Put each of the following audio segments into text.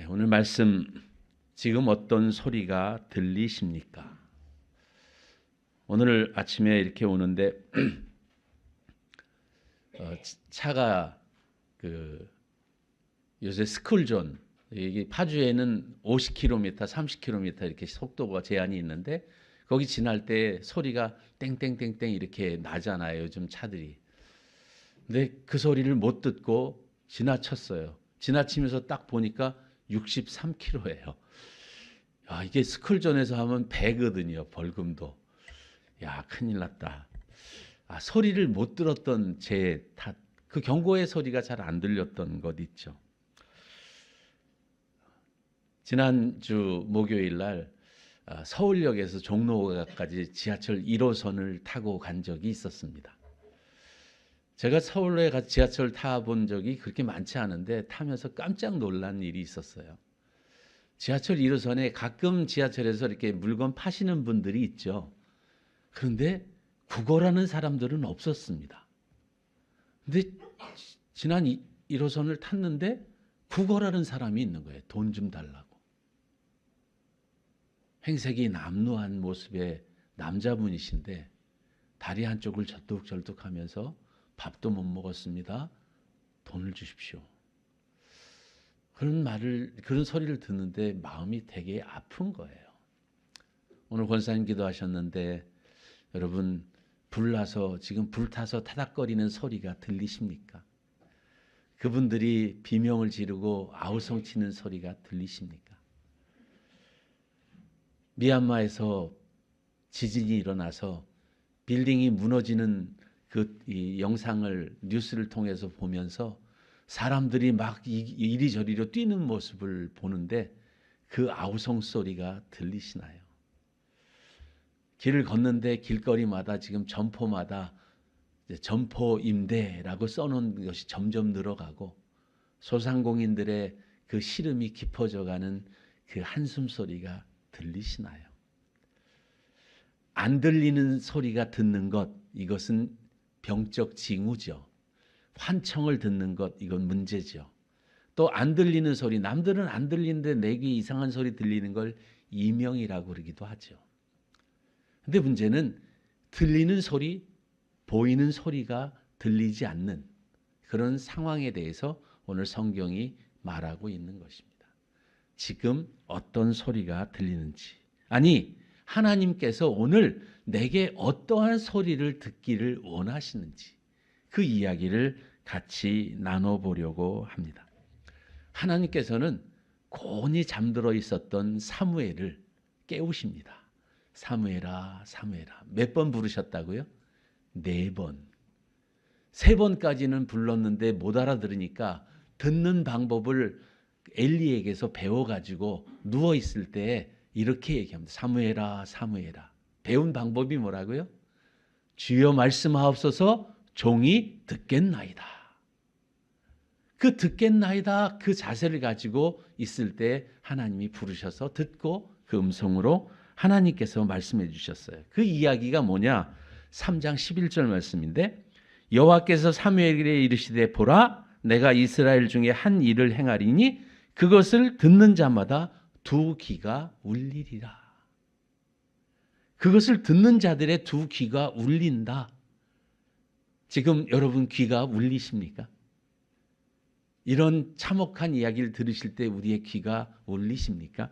오늘 말씀 지금 어떤 소리가 들리십니까? 오늘 아침에 이렇게 오는데 차가 요새 스쿨존 이게 파주에는 50km, 30km 이렇게 속도가 제한이 있는데 거기 지날 때 소리가 땡땡땡땡 이렇게 나잖아요. 요즘 차들이. 근데 그 소리를 못 듣고 지나쳤어요. 지나치면서 딱 보니까 63km예요. 야, 이게 스쿨존에서 하면 100거든요. 벌금도. 야, 큰일 났다. 소리를 못 들었던 제 탓. 그 경고의 소리가 잘 안 들렸던 것 있죠. 지난주 목요일 날 서울역에서 종로까지 지하철 1호선을 타고 간 적이 있었습니다. 제가 서울에 가서 지하철 타본 적이 그렇게 많지 않은데 타면서 깜짝 놀란 일이 있었어요. 지하철 1호선에 가끔 지하철에서 이렇게 물건 파시는 분들이 있죠. 그런데 국어라는 사람들은 없었습니다. 근데 지난 1호선을 탔는데 국어라는 사람이 있는 거예요. 돈 좀 달라고. 행색이 남루한 모습의 남자분이신데 다리 한쪽을 절뚝절뚝하면서 밥도 못 먹었습니다. 돈을 주십시오. 그런 소리를 듣는데 마음이 되게 아픈 거예요. 오늘 권사님 기도하셨는데 여러분 지금 불타서 타닥거리는 소리가 들리십니까? 그분들이 비명을 지르고 아우성치는 소리가 들리십니까? 미얀마에서 지진이 일어나서 빌딩이 무너지는 이 영상을 뉴스를 통해서 보면서 사람들이 막 이리저리로 뛰는 모습을 보는데 그 아우성 소리가 들리시나요? 길을 걷는데 길거리마다 지금 점포마다 점포 임대라고 써놓은 것이 점점 늘어가고 소상공인들의 그 시름이 깊어져가는 그 한숨 소리가 들리시나요? 안 들리는 소리가 듣는 것, 이것은 병적 징후죠. 환청을 듣는 것, 이건 문제죠. 또 안 들리는 소리, 남들은 안 들리는데 내게 이상한 소리 들리는 걸 이명이라고 그러기도 하죠. 근데 문제는 들리는 소리, 보이는 소리가 들리지 않는 그런 상황에 대해서 오늘 성경이 말하고 있는 것입니다. 지금 어떤 소리가 들리는지. 아니, 하나님께서 오늘 내게 어떠한 소리를 듣기를 원하시는지 그 이야기를 같이 나눠보려고 합니다. 하나님께서는 곤히 잠들어 있었던 사무엘을 깨우십니다. 사무엘아, 사무엘아. 몇 번 부르셨다고요? 4번. 3번까지는 불렀는데 못 알아들으니까 듣는 방법을 엘리에게서 배워가지고 누워있을 때 이렇게 얘기합니다. 사무엘아, 사무엘아. 배운 방법이 뭐라고요? 주여 말씀하옵소서 종이 듣겠나이다. 그 듣겠나이다 그 자세를 가지고 있을 때 하나님이 부르셔서 듣고 그 음성으로 하나님께서 말씀해 주셨어요. 그 이야기가 뭐냐? 3장 11절 말씀인데 여호와께서 사무엘에게 이르시되 보라 내가 이스라엘 중에 한 일을 행하리니 그것을 듣는 자마다 2귀가 울리리라. 그것을 듣는 자들의 2귀가 울린다. 지금 여러분 귀가 울리십니까? 이런 참혹한 이야기를 들으실 때 우리의 귀가 울리십니까?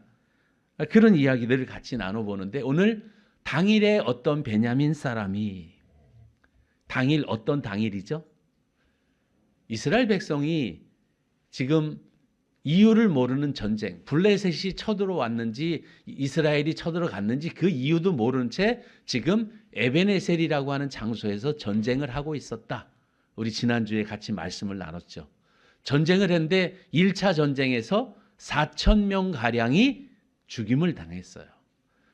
그런 이야기들을 같이 나눠보는데 오늘 당일에 어떤 베냐민 사람이 당일 어떤 당일이죠? 이스라엘 백성이 지금 이유를 모르는 전쟁, 블레셋이 쳐들어왔는지 이스라엘이 쳐들어갔는지 그 이유도 모르는 채 지금 에베네셀이라고 하는 장소에서 전쟁을 하고 있었다. 우리 지난주에 같이 말씀을 나눴죠. 전쟁을 했는데 1차 전쟁에서 4,000명가량이 죽임을 당했어요.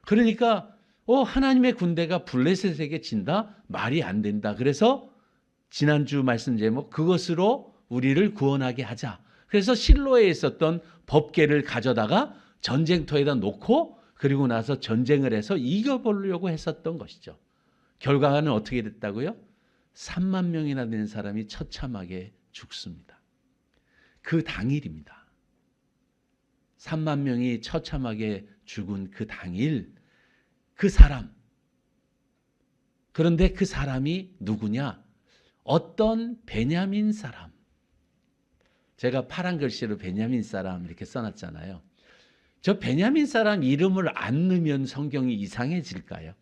그러니까 하나님의 군대가 블레셋에게 진다? 말이 안 된다. 그래서 지난주 말씀 제목 그것으로 우리를 구원하게 하자. 그래서 실로에 있었던 법궤를 가져다가 전쟁터에다 놓고 그리고 나서 전쟁을 해서 이겨보려고 했었던 것이죠. 결과는 어떻게 됐다고요? 3만 명이나 되는 사람이 처참하게 죽습니다. 그 당일입니다. 3만 명이 처참하게 죽은 그 당일 그 사람, 그런데 그 사람이 누구냐? 어떤 베냐민 사람. 제가 파란 글씨로 베냐민 사람 이렇게 써놨잖아요. 저 베냐민 사람 이름을 안 넣으면 성경이 이상해질까요?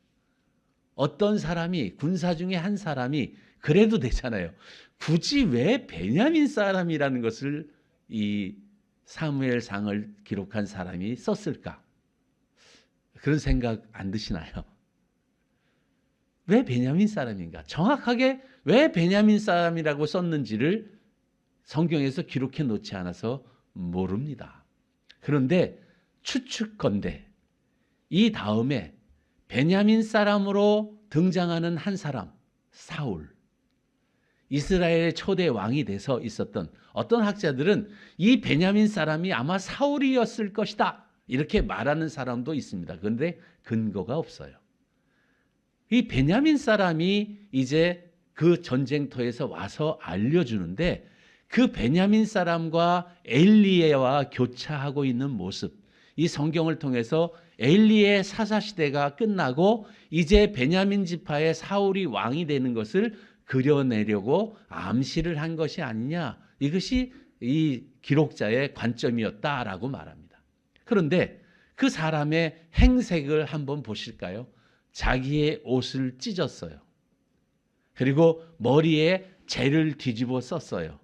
어떤 사람이, 군사 중에 한 사람이 그래도 되잖아요. 굳이 왜 베냐민 사람이라는 것을 이 사무엘상을 기록한 사람이 썼을까? 그런 생각 안 드시나요? 왜 베냐민 사람인가? 정확하게 왜 베냐민 사람이라고 썼는지를 성경에서 기록해 놓지 않아서 모릅니다. 그런데 추측컨대 이 다음에 베냐민 사람으로 등장하는 한 사람, 사울. 이스라엘의 초대 왕이 돼서 있었던 어떤 학자들은 이 베냐민 사람이 아마 사울이었을 것이다. 이렇게 말하는 사람도 있습니다. 그런데 근거가 없어요. 이 베냐민 사람이 이제 그 전쟁터에서 와서 알려주는데 그 베냐민 사람과 엘리야와 교차하고 있는 모습, 이 성경을 통해서 엘리의 사사시대가 끝나고 이제 베냐민 지파의 사울이 왕이 되는 것을 그려내려고 암시를 한 것이 아니냐, 이것이 이 기록자의 관점이었다라고 말합니다. 그런데 그 사람의 행색을 한번 보실까요? 자기의 옷을 찢었어요. 그리고 머리에 재를 뒤집어 썼어요.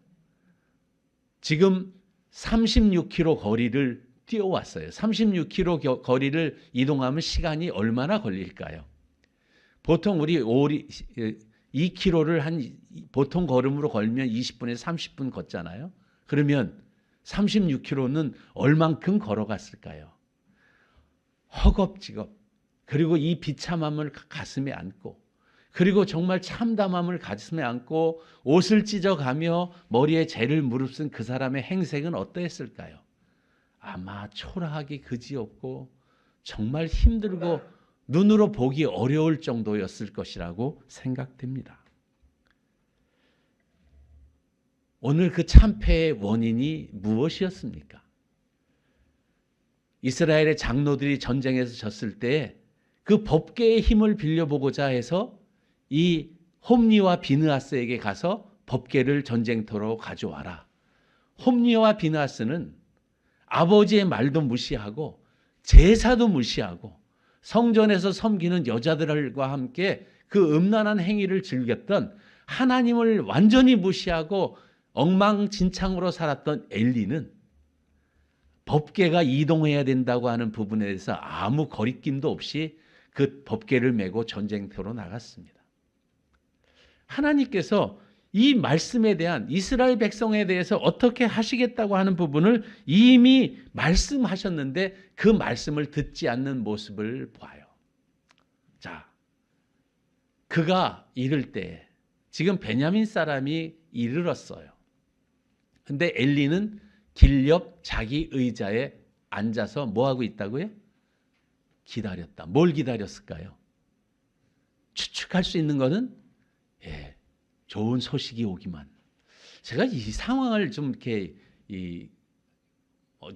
지금 36km 거리를 뛰어왔어요. 36km 거리를 이동하면 시간이 얼마나 걸릴까요? 보통 우리 2km를 보통 걸음으로 걸면 20분에서 30분 걷잖아요. 그러면 36km는 얼만큼 걸어갔을까요? 허겁지겁. 그리고 이 비참함을 가슴에 안고, 그리고 정말 참담함을 가슴에 안고 옷을 찢어가며 머리에 재를 무릅쓴 그 사람의 행색은 어떠했을까요? 아마 초라하기 그지없고 정말 힘들고 눈으로 보기 어려울 정도였을 것이라고 생각됩니다. 오늘 그 참패의 원인이 무엇이었습니까? 이스라엘의 장로들이 전쟁에서 졌을 때 그 법궤의 힘을 빌려보고자 해서 이 홈리와 비느하스에게 가서 법궤를 전쟁터로 가져와라. 홈리와 비느하스는 아버지의 말도 무시하고 제사도 무시하고 성전에서 섬기는 여자들과 함께 그 음란한 행위를 즐겼던, 하나님을 완전히 무시하고 엉망진창으로 살았던 엘리는 법궤가 이동해야 된다고 하는 부분에 대해서 아무 거리낌도 없이 그 법궤를 메고 전쟁터로 나갔습니다. 하나님께서 이 말씀에 대한, 이스라엘 백성에 대해서 어떻게 하시겠다고 하는 부분을 이미 말씀하셨는데 그 말씀을 듣지 않는 모습을 봐요. 자, 그가 이를 때 지금 베냐민 사람이 이르렀어요. 근데 엘리는 길 옆 자기 의자에 앉아서 뭐 하고 있다고요? 기다렸다. 뭘 기다렸을까요? 추측할 수 있는 것은 좋은 소식이 오기만. 제가 이 상황을 좀 이렇게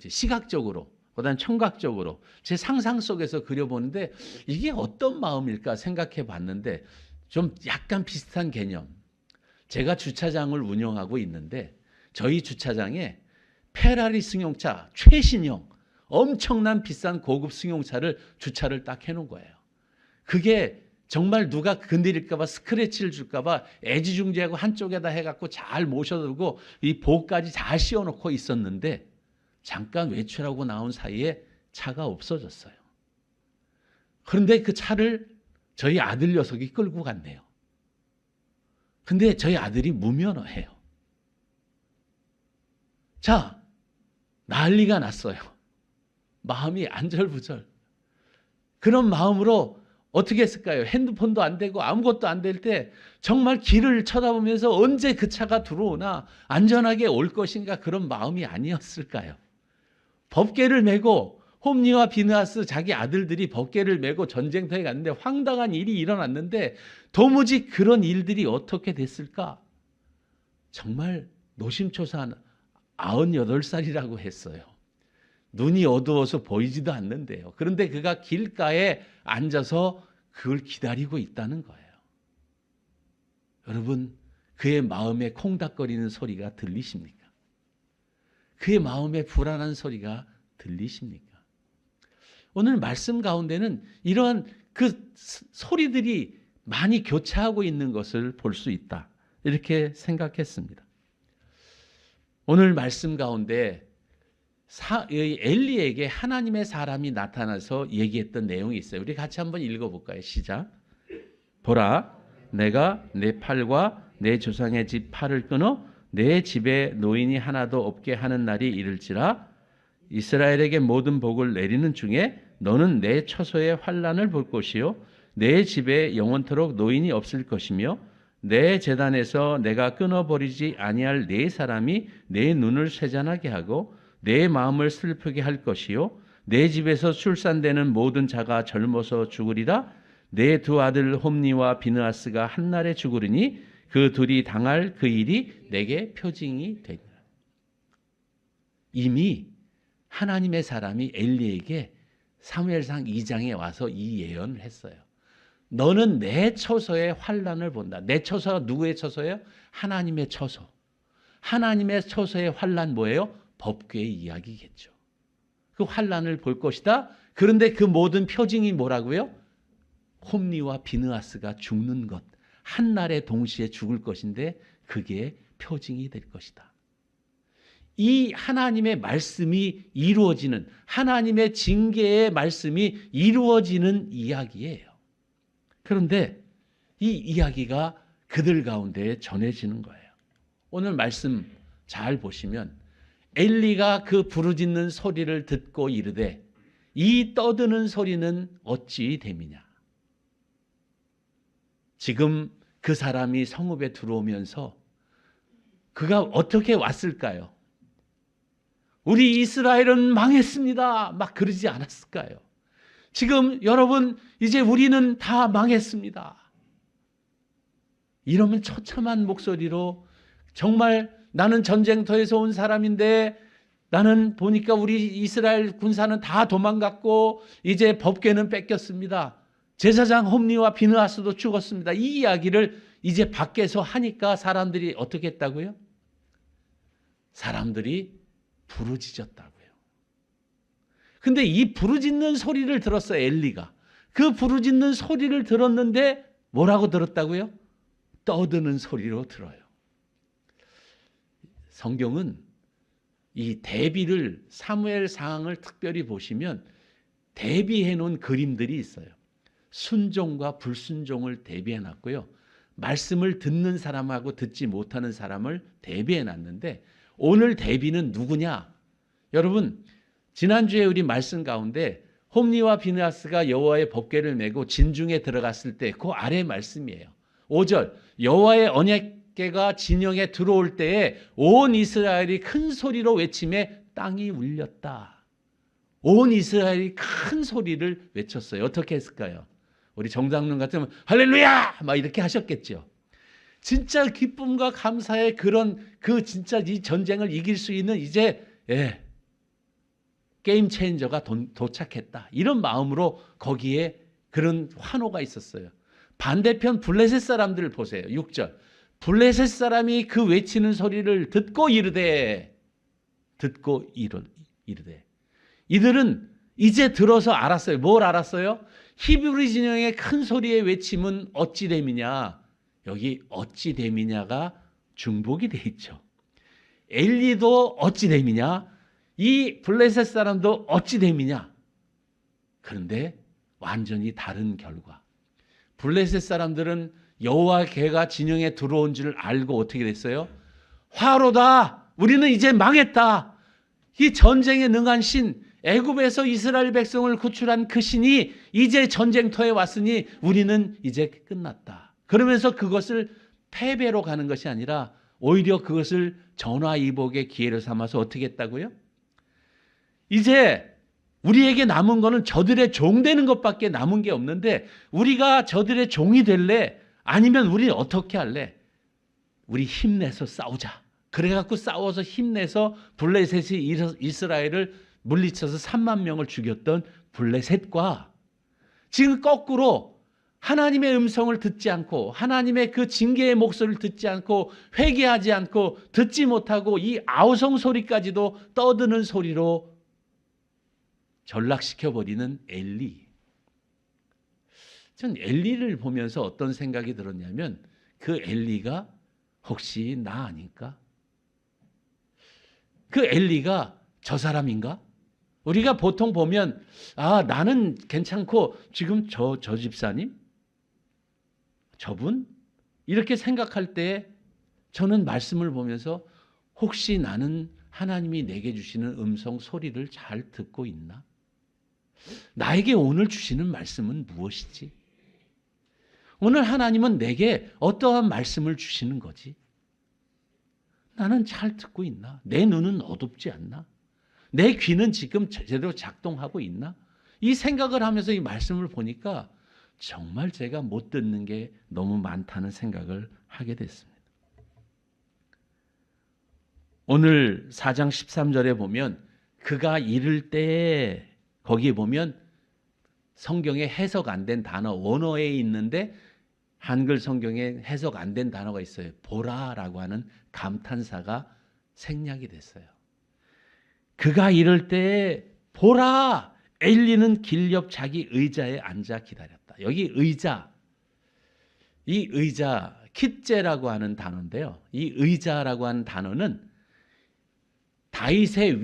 시각적으로, 그다음 청각적으로 제 상상 속에서 그려보는데 이게 어떤 마음일까 생각해 봤는데 좀 약간 비슷한 개념. 제가 주차장을 운영하고 있는데 저희 주차장에 페라리 승용차 최신형 엄청난 비싼 고급 승용차를 주차를 딱 해놓은 거예요. 그게 정말 누가 건드릴까 봐, 스크래치를 줄까 봐 애지중지하고 한쪽에다 해갖고 잘 모셔두고 이 보까지 잘 씌워놓고 있었는데 잠깐 외출하고 나온 사이에 차가 없어졌어요. 그런데 그 차를 저희 아들 녀석이 끌고 갔네요. 근데 저희 아들이 무면허해요. 자, 난리가 났어요. 마음이 안절부절. 그런 마음으로 어떻게 했을까요? 핸드폰도 안 되고 아무것도 안 될 때 정말 길을 쳐다보면서 언제 그 차가 들어오나 안전하게 올 것인가, 그런 마음이 아니었을까요? 법궤를 메고 홈리와 비느하스 자기 아들들이 법궤를 메고 전쟁터에 갔는데 황당한 일이 일어났는데 도무지 그런 일들이 어떻게 됐을까? 정말 노심초사한 98살이라고 했어요. 눈이 어두워서 보이지도 않는데요. 그런데 그가 길가에 앉아서 그걸 기다리고 있다는 거예요. 여러분, 그의 마음에 콩닥거리는 소리가 들리십니까? 그의 마음에 불안한 소리가 들리십니까? 오늘 말씀 가운데는 이러한 그 소리들이 많이 교차하고 있는 것을 볼 수 있다. 이렇게 생각했습니다. 오늘 말씀 가운데 엘리에게 하나님의 사람이 나타나서 얘기했던 내용이 있어요. 우리 같이 한번 읽어볼까요? 시작. 보라, 내가 내 팔과 내 조상의 집 팔을 끊어 내 집에 노인이 하나도 없게 하는 날이 이를지라. 이스라엘에게 모든 복을 내리는 중에 너는 내 처소의 환난을 볼 것이요 내 집에 영원토록 노인이 없을 것이며 내 제단에서 내가 끊어버리지 아니할 네 사람이 내 눈을 쇠잔하게 하고 내 마음을 슬프게 할 것이요 내 집에서 출산되는 모든 자가 젊어서 죽으리라. 내 두 아들 홈니와 비느하스가 한날에 죽으리니 그 둘이 당할 그 일이 내게 표징이 되리라. 이미 하나님의 사람이 엘리에게 사무엘상 2장에 와서 이 예언을 했어요. 너는 내 처소의 환난을 본다. 내 처소가 누구의 처소예요? 하나님의 처소. 하나님의 처소의 환난 뭐예요? 법궤의 이야기겠죠. 그 환난을 볼 것이다. 그런데 그 모든 표징이 뭐라고요? 홈니와 비느하스가 죽는 것. 한날에 동시에 죽을 것인데 그게 표징이 될 것이다. 이 하나님의 말씀이 이루어지는, 하나님의 징계의 말씀이 이루어지는 이야기예요. 그런데 이 이야기가 그들 가운데 전해지는 거예요. 오늘 말씀 잘 보시면 엘리가 그 부르짖는 소리를 듣고 이르되 이 떠드는 소리는 어찌 됨이냐. 지금 그 사람이 성읍에 들어오면서 그가 어떻게 왔을까요? 우리 이스라엘은 망했습니다. 막 그러지 않았을까요? 지금 여러분 이제 우리는 다 망했습니다. 이러면 처참한 목소리로 정말 나는 전쟁터에서 온 사람인데 나는 보니까 우리 이스라엘 군사는 다 도망갔고 이제 법궤는 뺏겼습니다. 제사장 홈니와 비느하스도 죽었습니다. 이 이야기를 이제 밖에서 하니까 사람들이 어떻게 했다고요? 사람들이 부르짖었다고요. 근데 이 부르짖는 소리를 들었어요, 엘리가. 그 부르짖는 소리를 들었는데 뭐라고 들었다고요? 떠드는 소리로 들어요. 성경은 이 대비를 사무엘 상황을 특별히 보시면 대비해 놓은 그림들이 있어요. 순종과 불순종을 대비해 놨고요. 말씀을 듣는 사람하고 듣지 못하는 사람을 대비해 놨는데 오늘 대비는 누구냐? 여러분, 지난주에 우리 말씀 가운데 홈니와 비느하스가 여호와의 법궤를 메고 진중에 들어갔을 때 그 아래 말씀이에요. 5절, 여호와의 언약궤가 진영에 들어올 때에 온 이스라엘이 큰 소리로 외치매 땅이 울렸다. 온 이스라엘이 큰 소리를 외쳤어요. 어떻게 했을까요? 우리 정장님 같으면 할렐루야! 막 이렇게 하셨겠죠. 진짜 기쁨과 감사의 그런 진짜 이 전쟁을 이길 수 있는 이제 게임 체인저가 도착했다. 이런 마음으로 거기에 그런 환호가 있었어요. 반대편 블레셋 사람들을 보세요. 6절. 블레셋 사람이 그 외치는 소리를 듣고 이르되 이들은 이제 들어서 알았어요. 뭘 알았어요? 히브리 진영의 큰 소리의 외침은 어찌 됨이냐. 여기 어찌 됨이냐가 중복이 돼 있죠. 엘리도 어찌 됨이냐. 이 블레셋 사람도 어찌 됨이냐. 그런데 완전히 다른 결과. 블레셋 사람들은 여호와 궤가 진영에 들어온 줄 알고 어떻게 됐어요? 화로다. 우리는 이제 망했다. 이 전쟁에 능한 신, 애굽에서 이스라엘 백성을 구출한 그 신이 이제 전쟁터에 왔으니 우리는 이제 끝났다. 그러면서 그것을 패배로 가는 것이 아니라 오히려 그것을 전화위복의 기회를 삼아서 어떻게 했다고요? 이제 우리에게 남은 거는 저들의 종 되는 것밖에 남은 게 없는데 우리가 저들의 종이 될래? 아니면 우리는 어떻게 할래? 우리 힘내서 싸우자. 그래갖고 싸워서 힘내서 블레셋이 이스라엘을 물리쳐서 3만 명을 죽였던 블레셋과 지금 거꾸로 하나님의 음성을 듣지 않고 하나님의 그 징계의 목소리를 듣지 않고 회개하지 않고 듣지 못하고 이 아우성 소리까지도 떠드는 소리로 전락시켜버리는 엘리. 전 엘리를 보면서 어떤 생각이 들었냐면 그 엘리가 혹시 나 아닐까? 그 엘리가 저 사람인가? 우리가 보통 보면 나는 괜찮고 지금 저 집사님? 저분? 이렇게 생각할 때 저는 말씀을 보면서 혹시 나는 하나님이 내게 주시는 음성 소리를 잘 듣고 있나? 나에게 오늘 주시는 말씀은 무엇이지? 오늘 하나님은 내게 어떠한 말씀을 주시는 거지? 나는 잘 듣고 있나? 내 눈은 어둡지 않나? 내 귀는 지금 제대로 작동하고 있나? 이 생각을 하면서 이 말씀을 보니까 정말 제가 못 듣는 게 너무 많다는 생각을 하게 됐습니다. 오늘 4장 13절에 보면 그가 이를 때 거기에 보면 성경에 해석 안 된 단어 원어에 있는데 한글 성경에 해석 안 된 단어가 있어요. 보라라고 하는 감탄사가 생략이 됐어요. 그가 이럴 때 보라 엘리는 길 옆 자기 의자에 앉아 기다렸다. 여기 의자, 이 의자 킷제라고 하는 단어인데요. 이 의자라고 하는 단어는 다윗의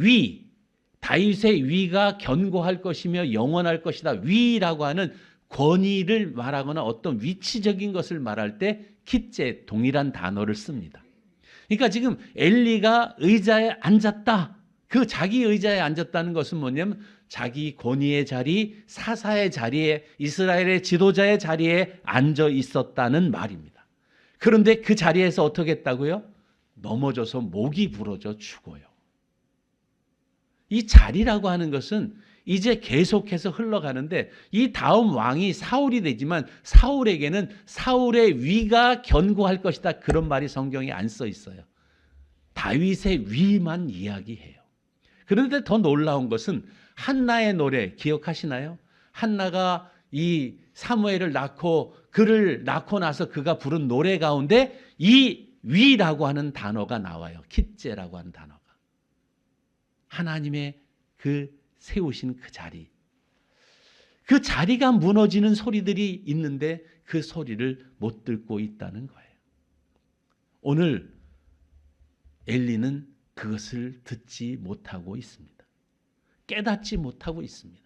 위가 견고할 것이며 영원할 것이다. 위라고 하는 권위를 말하거나 어떤 위치적인 것을 말할 때 킷제 동일한 단어를 씁니다. 그러니까 지금 엘리가 의자에 앉았다. 그 자기 의자에 앉았다는 것은 뭐냐면 자기 권위의 자리, 사사의 자리에 이스라엘의 지도자의 자리에 앉아 있었다는 말입니다. 그런데 그 자리에서 어떻게 했다고요? 넘어져서 목이 부러져 죽어요. 이 자리라고 하는 것은 이제 계속해서 흘러가는데 이 다음 왕이 사울이 되지만 사울에게는 사울의 위가 견고할 것이다. 그런 말이 성경에 안 써 있어요. 다윗의 위만 이야기해요. 그런데 더 놀라운 것은 한나의 노래 기억하시나요? 한나가 이 사무엘을 낳고 그를 낳고 나서 그가 부른 노래 가운데 이 위라고 하는 단어가 나와요. 킷제라고 하는 단어가. 하나님의 그 세우신 그 자리. 그 자리가 무너지는 소리들이 있는데 그 소리를 못 듣고 있다는 거예요. 오늘 엘리는 그것을 듣지 못하고 있습니다. 깨닫지 못하고 있습니다.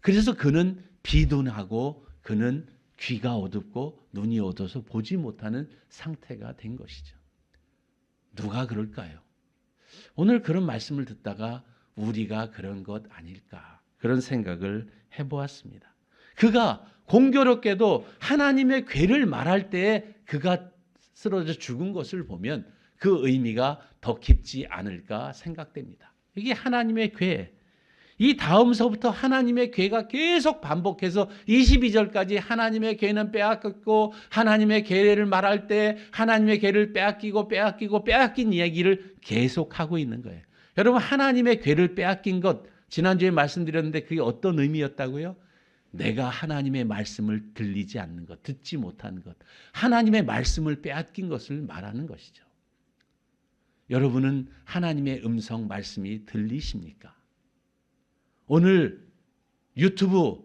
그래서 그는 비둔하고 그는 귀가 어둡고 눈이 어두워서 보지 못하는 상태가 된 것이죠. 누가 그럴까요? 오늘 그런 말씀을 듣다가 우리가 그런 것 아닐까 그런 생각을 해보았습니다. 그가 공교롭게도 하나님의 괴를 말할 때에 그가 쓰러져 죽은 것을 보면 그 의미가 더 깊지 않을까 생각됩니다. 이게 하나님의 괴. 이 다음서부터 하나님의 괴가 계속 반복해서 22절까지 하나님의 괴는 빼앗겼고 하나님의 괴를 말할 때 하나님의 괴를 빼앗긴 이야기를 계속하고 있는 거예요. 여러분 하나님의 괴를 빼앗긴 것 지난주에 말씀드렸는데 그게 어떤 의미였다고요? 내가 하나님의 말씀을 들리지 않는 것, 듣지 못하는 것, 하나님의 말씀을 빼앗긴 것을 말하는 것이죠. 여러분은 하나님의 음성 말씀이 들리십니까? 오늘 유튜브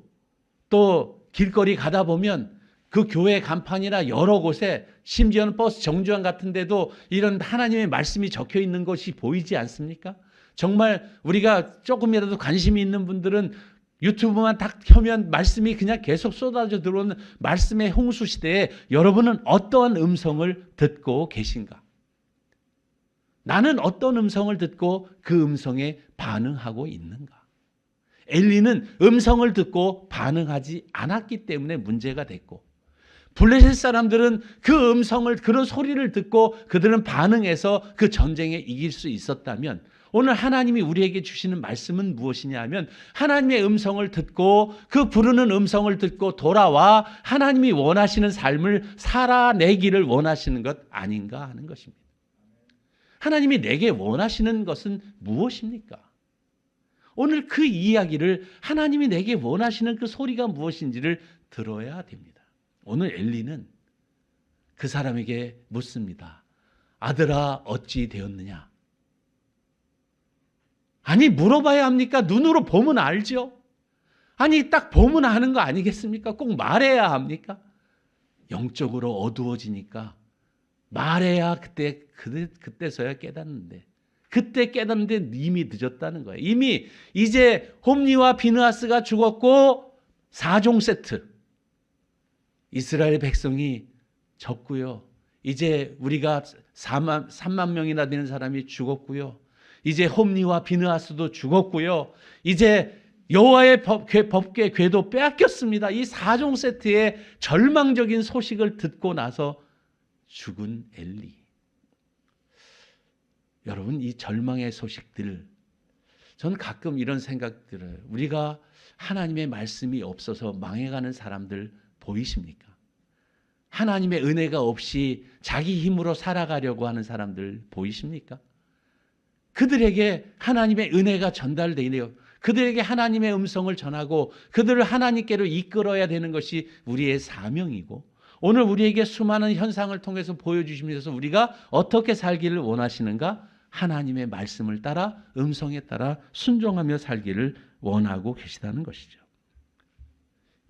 또 길거리 가다 보면 그 교회 간판이나 여러 곳에 심지어는 버스 정류장 같은 데도 이런 하나님의 말씀이 적혀 있는 것이 보이지 않습니까? 정말 우리가 조금이라도 관심이 있는 분들은 유튜브만 딱 켜면 말씀이 그냥 계속 쏟아져 들어오는 말씀의 홍수 시대에 여러분은 어떠한 음성을 듣고 계신가? 나는 어떤 음성을 듣고 그 음성에 반응하고 있는가? 엘리는 음성을 듣고 반응하지 않았기 때문에 문제가 됐고 블레셋 사람들은 그 음성을 그런 소리를 듣고 그들은 반응해서 그 전쟁에 이길 수 있었다면 오늘 하나님이 우리에게 주시는 말씀은 무엇이냐 하면 하나님의 음성을 듣고 그 부르는 음성을 듣고 돌아와 하나님이 원하시는 삶을 살아내기를 원하시는 것 아닌가 하는 것입니다. 하나님이 내게 원하시는 것은 무엇입니까? 오늘 그 이야기를 하나님이 내게 원하시는 그 소리가 무엇인지를 들어야 됩니다. 오늘 엘리는 그 사람에게 묻습니다. 아들아 어찌 되었느냐? 아니 물어봐야 합니까? 눈으로 보면 알죠. 아니 딱 보면 아는 거 아니겠습니까? 꼭 말해야 합니까? 영적으로 어두워지니까 말해야 그때서야 깨닫는데, 그때 깨닫는데 이미 늦었다는 거예요. 이미 이제 홈리와 비느하스가 죽었고 4종 세트 이스라엘 백성이 졌고요. 이제 우리가 3만 명이나 되는 사람이 죽었고요. 이제 홈리와 비느하스도 죽었고요. 이제 여호와의 법궤 궤도 빼앗겼습니다. 이 4종 세트의 절망적인 소식을 듣고 나서 죽은 엘리. 여러분, 이 절망의 소식들, 저는 가끔 이런 생각 들어요. 우리가 하나님의 말씀이 없어서 망해가는 사람들 보이십니까? 하나님의 은혜가 없이 자기 힘으로 살아가려고 하는 사람들 보이십니까? 그들에게 하나님의 은혜가 전달되네요. 그들에게 하나님의 음성을 전하고 그들을 하나님께로 이끌어야 되는 것이 우리의 사명이고, 오늘 우리에게 수많은 현상을 통해서 보여주시면서 우리가 어떻게 살기를 원하시는가? 하나님의 말씀을 따라, 음성에 따라 순종하며 살기를 원하고 계시다는 것이죠.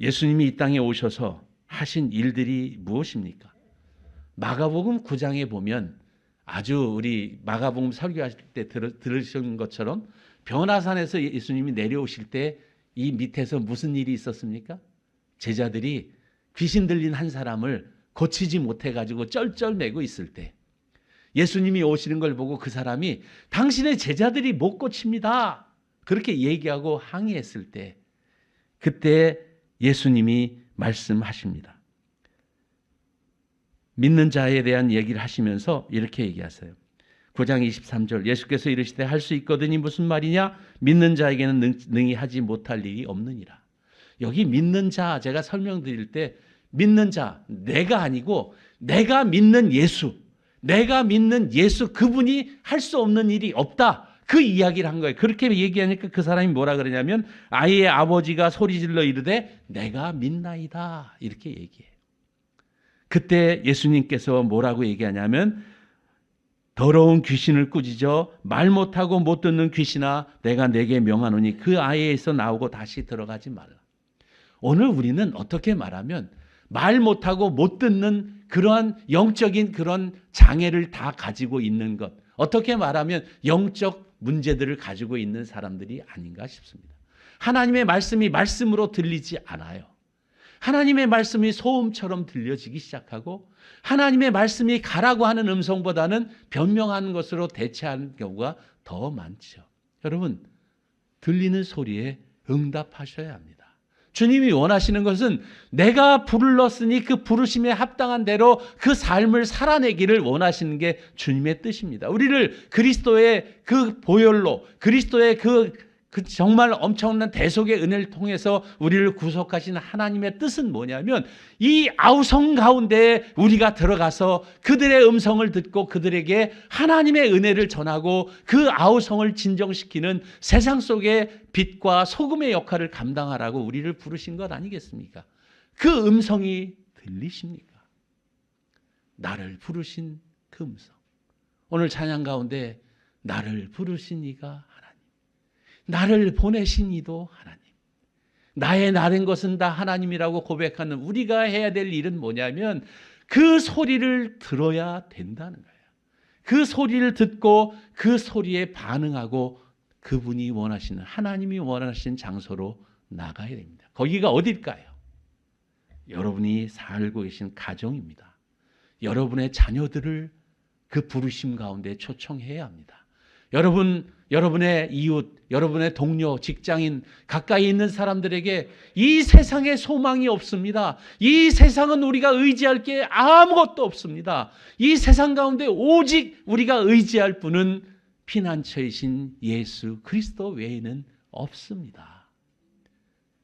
예수님이 이 땅에 오셔서 하신 일들이 무엇입니까? 마가복음 9장에 보면 아주 우리 마가복음 설교하실 때 들으신 것처럼 변화산에서 예수님이 내려오실 때 이 밑에서 무슨 일이 있었습니까? 제자들이 귀신 들린 한 사람을 고치지 못해가지고 쩔쩔매고 있을 때 예수님이 오시는 걸 보고 그 사람이 당신의 제자들이 못 고칩니다, 그렇게 얘기하고 항의했을 때, 그때 예수님이 말씀하십니다. 믿는 자에 대한 얘기를 하시면서 이렇게 얘기하세요. 9장 23절, 예수께서 이르시되 할 수 있거든이 무슨 말이냐? 믿는 자에게는 능히 하지 못할 일이 없느니라. 여기 믿는 자, 제가 설명드릴 때 믿는 자, 내가 아니고 내가 믿는 예수, 내가 믿는 예수, 그분이 할 수 없는 일이 없다, 그 이야기를 한 거예요. 그렇게 얘기하니까 그 사람이 뭐라 그러냐면 아이의 아버지가 소리질러 이르되 내가 믿나이다, 이렇게 얘기해요. 그때 예수님께서 뭐라고 얘기하냐면 더러운 귀신을 꾸짖어 말 못하고 못 듣는 귀신아 내가 내게 명하노니 그 아이에서 나오고 다시 들어가지 말라. 오늘 우리는 어떻게 말하면 말 못하고 못 듣는 그러한 영적인 그런 장애를 다 가지고 있는 것, 어떻게 말하면 영적 문제들을 가지고 있는 사람들이 아닌가 싶습니다. 하나님의 말씀이 말씀으로 들리지 않아요. 하나님의 말씀이 소음처럼 들려지기 시작하고 하나님의 말씀이 가라고 하는 음성보다는 변명하는 것으로 대체하는 경우가 더 많죠. 여러분, 들리는 소리에 응답하셔야 합니다. 주님이 원하시는 것은 내가 불렀으니 그 부르심에 합당한 대로 그 삶을 살아내기를 원하시는 게 주님의 뜻입니다. 우리를 그리스도의 그 보혈로, 그리스도의 그 정말 엄청난 대속의 은혜를 통해서 우리를 구속하신 하나님의 뜻은 뭐냐면 이 아우성 가운데 우리가 들어가서 그들의 음성을 듣고 그들에게 하나님의 은혜를 전하고 그 아우성을 진정시키는 세상 속의 빛과 소금의 역할을 감당하라고 우리를 부르신 것 아니겠습니까? 그 음성이 들리십니까? 나를 부르신 그 음성. 오늘 찬양 가운데 나를 부르신 이가 나를 보내신 이도 하나님, 나의 나른 것은 다 하나님이라고 고백하는 우리가 해야 될 일은 뭐냐면 그 소리를 들어야 된다는 거예요. 그 소리를 듣고 그 소리에 반응하고 그분이 원하시는, 하나님이 원하시는 장소로 나가야 됩니다. 거기가 어딜까요? 여러분이 살고 계신 가정입니다. 여러분의 자녀들을 그 부르심 가운데 초청해야 합니다. 여러분의 이웃, 여러분의 동료, 직장인, 가까이 있는 사람들에게 이 세상에 소망이 없습니다. 이 세상은 우리가 의지할 게 아무것도 없습니다. 이 세상 가운데 오직 우리가 의지할 분은 피난처이신 예수 그리스도 외에는 없습니다.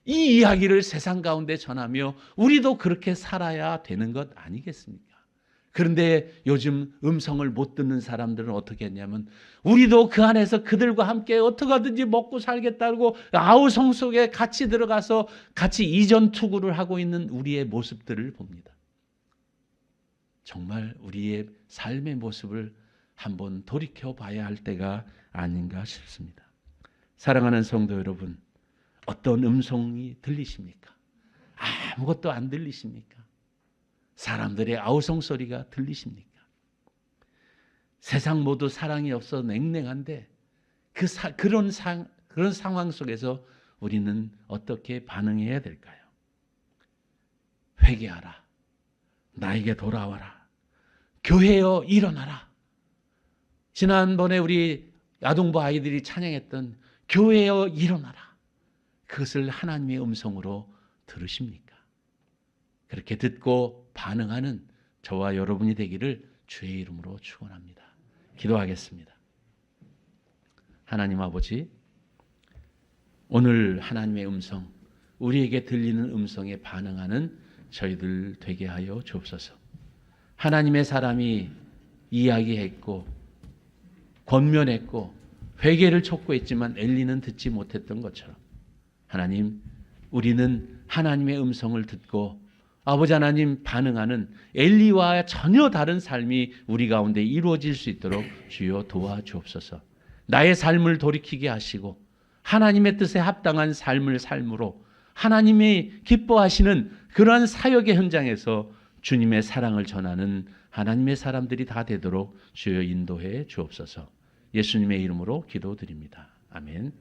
이 이야기를 세상 가운데 전하며 우리도 그렇게 살아야 되는 것 아니겠습니까? 그런데 요즘 음성을 못 듣는 사람들은 어떻게 했냐면 우리도 그 안에서 그들과 함께 어떻게 하든지 먹고 살겠다고 아우성 속에 같이 들어가서 같이 이전투구를 하고 있는 우리의 모습들을 봅니다. 정말 우리의 삶의 모습을 한번 돌이켜 봐야 할 때가 아닌가 싶습니다. 사랑하는 성도 여러분, 어떤 음성이 들리십니까? 아무것도 안 들리십니까? 사람들의 아우성 소리가 들리십니까? 세상 모두 사랑이 없어 냉랭한데 그런 상황 속에서 우리는 어떻게 반응해야 될까요? 회개하라. 나에게 돌아와라. 교회여 일어나라. 지난번에 우리 아동부 아이들이 찬양했던 교회여 일어나라. 그것을 하나님의 음성으로 들으십니까? 그렇게 듣고 반응하는 저와 여러분이 되기를 주의 이름으로 축원합니다. 기도하겠습니다. 하나님 아버지, 오늘 하나님의 음성, 우리에게 들리는 음성에 반응하는 저희들 되게 하여 주옵소서. 하나님의 사람이 이야기했고 권면했고 회개를 촉구했지만 엘리는 듣지 못했던 것처럼 하나님, 우리는 하나님의 음성을 듣고 아버지 하나님 반응하는 엘리와 전혀 다른 삶이 우리 가운데 이루어질 수 있도록 주여 도와주옵소서. 나의 삶을 돌이키게 하시고 하나님의 뜻에 합당한 삶을 삶으로 하나님이 기뻐하시는 그러한 사역의 현장에서 주님의 사랑을 전하는 하나님의 사람들이 다 되도록 주여 인도해 주옵소서. 예수님의 이름으로 기도드립니다. 아멘.